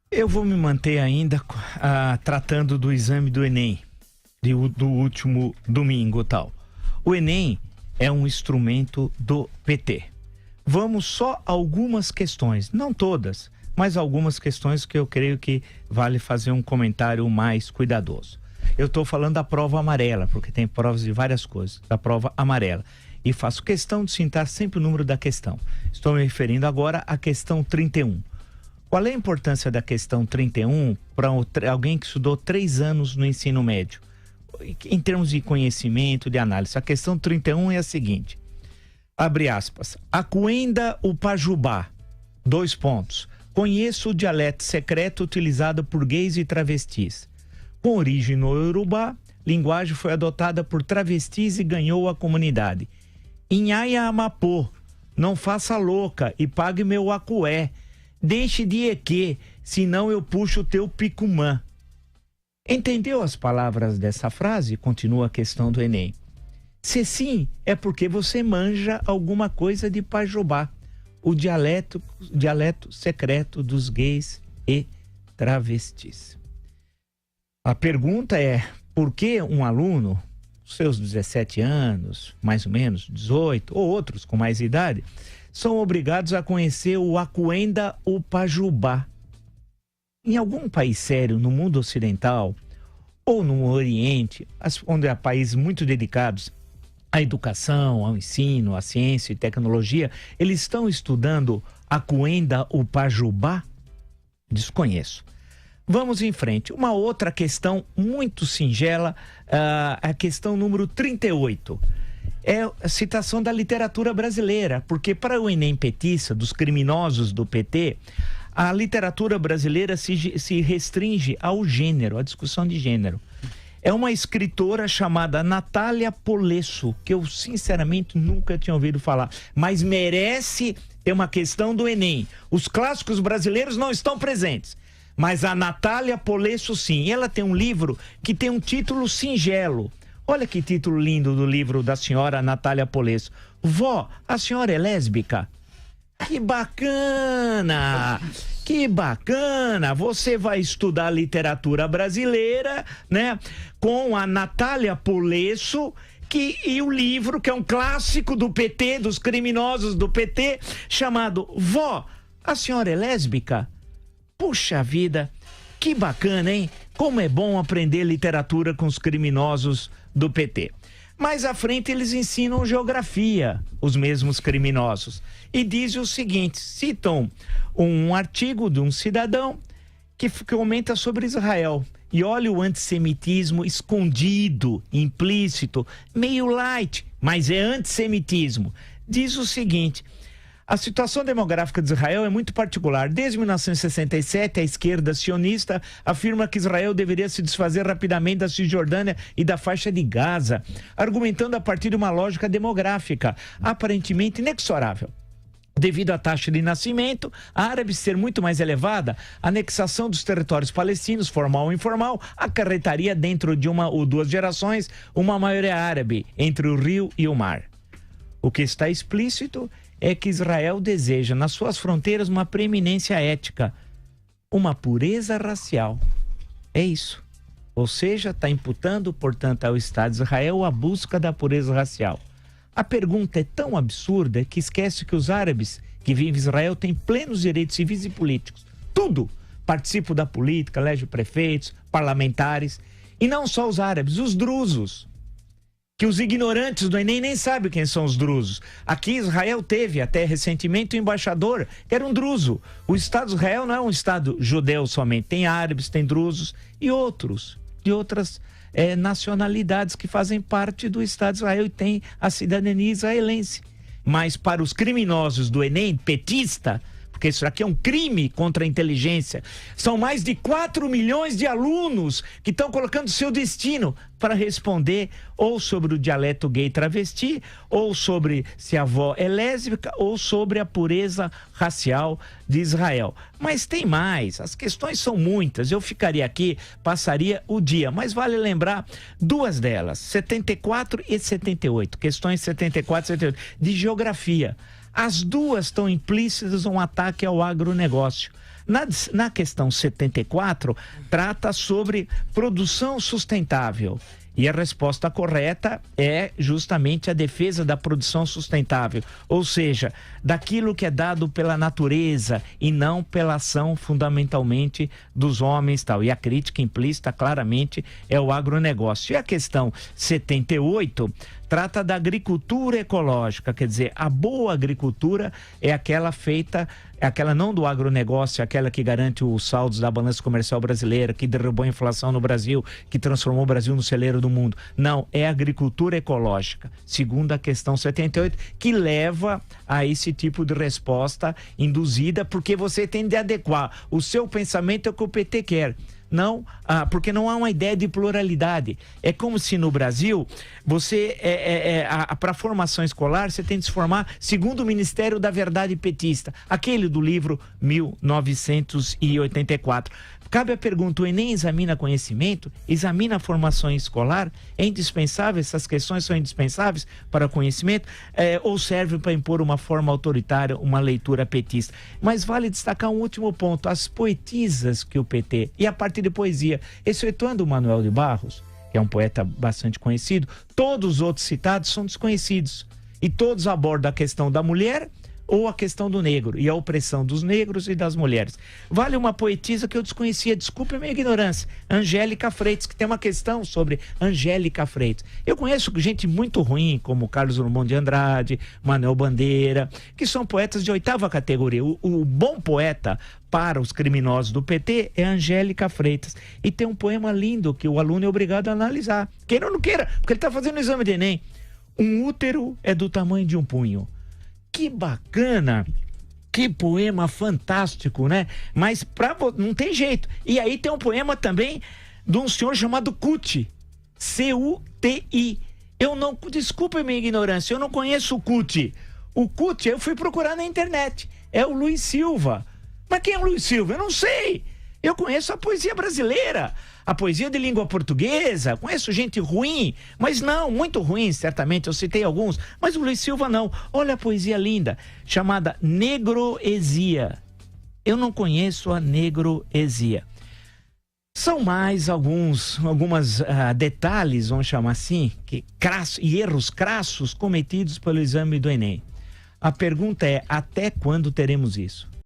Eu vou me manter ainda tratando do exame do Enem, do último domingo e tal. O Enem é um instrumento do PT. Vamos só algumas questões, não todas, mas algumas questões que eu creio que vale fazer um comentário mais cuidadoso. Eu estou falando da prova amarela, porque tem provas de várias coisas, da prova amarela. E faço questão de citar sempre o número da questão. Estou me referindo agora à questão 31. Qual é a importância da questão 31 para alguém que estudou 3 anos no ensino médio? Em termos de conhecimento, de análise, a questão 31 é a seguinte, abre aspas, Acuenda o Pajubá, 2 pontos, conheço o dialeto secreto utilizado por gays e travestis. Com origem no Yorubá, linguagem foi adotada por travestis e ganhou a comunidade. Inhaia Amapô, não faça louca e pague meu acué. Deixe de eque, senão eu puxo o teu picumã. Entendeu as palavras dessa frase? Continua a questão do Enem. Se sim, é porque você manja alguma coisa de Pajubá, o dialeto secreto dos gays e travestis. A pergunta é, por que um aluno, seus 17 anos, mais ou menos 18, ou outros com mais idade, são obrigados a conhecer o Acuenda o Pajubá? Em algum país sério no mundo ocidental ou no Oriente, onde há países muito dedicados à educação, ao ensino, à ciência e tecnologia, eles estão estudando Acuenda o Pajubá? Desconheço. Vamos em frente. Uma outra questão muito singela, a questão número 38. É a citação da literatura brasileira, porque para o Enem petista, dos criminosos do PT, a literatura brasileira se restringe ao gênero, à discussão de gênero. É uma escritora chamada Natália Polesso, que eu sinceramente nunca tinha ouvido falar, mas merece ter uma questão do Enem. Os clássicos brasileiros não estão presentes, mas a Natália Polesso sim. Ela tem um livro que tem um título singelo. Olha que título lindo do livro da senhora Natália Polesso. Vó, a senhora é lésbica? Que bacana! Que bacana! Você vai estudar literatura brasileira, né? Com a Natália Polesso, e o livro, que é um clássico do PT, dos criminosos do PT, chamado Vó, a senhora é lésbica? Puxa vida, que bacana, hein? Como é bom aprender literatura com os criminosos do PT. Mais à frente eles ensinam geografia, os mesmos criminosos. E dizem o seguinte, citam um artigo de um cidadão que comenta sobre Israel. E olha o antissemitismo escondido, implícito, meio light, mas é antissemitismo. Diz o seguinte, a situação demográfica de Israel é muito particular. Desde 1967, a esquerda sionista afirma que Israel deveria se desfazer rapidamente da Cisjordânia e da faixa de Gaza, argumentando a partir de uma lógica demográfica, aparentemente inexorável. Devido à taxa de nascimento árabe ser muito mais elevada, a anexação dos territórios palestinos, formal ou informal, acarretaria dentro de 1 ou 2 gerações uma maioria árabe entre o rio e o mar. O que está explícito é que Israel deseja nas suas fronteiras uma preeminência ética, uma pureza racial. É isso. Ou seja, está imputando, portanto, ao Estado de Israel a busca da pureza racial. A pergunta é tão absurda que esquece que os árabes que vivem em Israel têm plenos direitos civis e políticos. Tudo! Participam da política, elegem prefeitos, parlamentares. E não só os árabes, os drusos. Que os ignorantes do Enem nem sabem quem são os drusos. Aqui Israel teve até recentemente um embaixador, que era um druso. O Estado de Israel não é um Estado judeu somente, tem árabes, tem drusos e outros, de outras nacionalidades que fazem parte do Estado de Israel e tem a cidadania israelense. Mas para os criminosos do Enem, petista, porque isso aqui é um crime contra a inteligência, são mais de 4 milhões de alunos que estão colocando seu destino para responder ou sobre o dialeto gay travesti, ou sobre se a avó é lésbica, ou sobre a pureza racial de Israel. Mas tem mais, as questões são muitas, eu ficaria aqui, passaria o dia, mas vale lembrar 2 delas, 74 e 78, questões 74 e 78, de geografia. As 2 estão implícitas um ataque ao agronegócio. Na questão 74, trata sobre produção sustentável. E a resposta correta é justamente a defesa da produção sustentável, ou seja, daquilo que é dado pela natureza e não pela ação fundamentalmente dos homens, tal. E a crítica implícita claramente é o agronegócio. E a questão 78 trata da agricultura ecológica, quer dizer, a boa agricultura é aquela feita, aquela não do agronegócio, aquela que garante os saldos da balança comercial brasileira, que derrubou a inflação no Brasil, que transformou o Brasil no celeiro do mundo. Não, é a agricultura ecológica, segundo a questão 78, que leva a esse tipo de resposta induzida, porque você tem de adequar o seu pensamento ao que o PT quer. Não, porque não há uma ideia de pluralidade. É como se no Brasil, você, para a formação escolar, você tem de se formar segundo o Ministério da Verdade petista, aquele do livro 1984. Cabe a pergunta, o Enem examina conhecimento? Examina a formação escolar? É indispensável? Essas questões são indispensáveis para o conhecimento? Ou serve para impor uma forma autoritária, uma leitura petista? Mas vale destacar um último ponto, as poetisas que o PT, e a partir de poesia, excetuando o Manuel de Barros, que é um poeta bastante conhecido, todos os outros citados são desconhecidos. E todos abordam a questão da mulher ou a questão do negro e a opressão dos negros e das mulheres. Vale uma poetisa que eu desconhecia, desculpe a minha ignorância, Angélica Freitas, que tem uma questão sobre Angélica Freitas. Eu conheço gente muito ruim, como Carlos Drummond de Andrade, Manuel Bandeira, que são poetas de 8ª categoria. O bom poeta para os criminosos do PT é Angélica Freitas. E tem um poema lindo que o aluno é obrigado a analisar. Queira ou não queira, porque ele está fazendo o exame de Enem. Um útero é do tamanho de um punho. Que bacana, que poema fantástico, né? Mas não tem jeito. E aí tem um poema também de um senhor chamado Cuti, C-U-T-I. Desculpa a minha ignorância, eu não conheço o Cuti. O Cuti eu fui procurar na internet, é o Luiz Silva. Mas quem é o Luiz Silva? Eu não sei. Eu conheço a poesia brasileira, a poesia de língua portuguesa, conheço gente ruim, mas não, muito ruim, certamente, eu citei alguns, mas o Luiz Silva não. Olha a poesia linda, chamada Negroesia. Eu não conheço a Negroesia. São mais alguns detalhes, vamos chamar assim, e erros crassos cometidos pelo exame do Enem. A pergunta é, até quando teremos isso?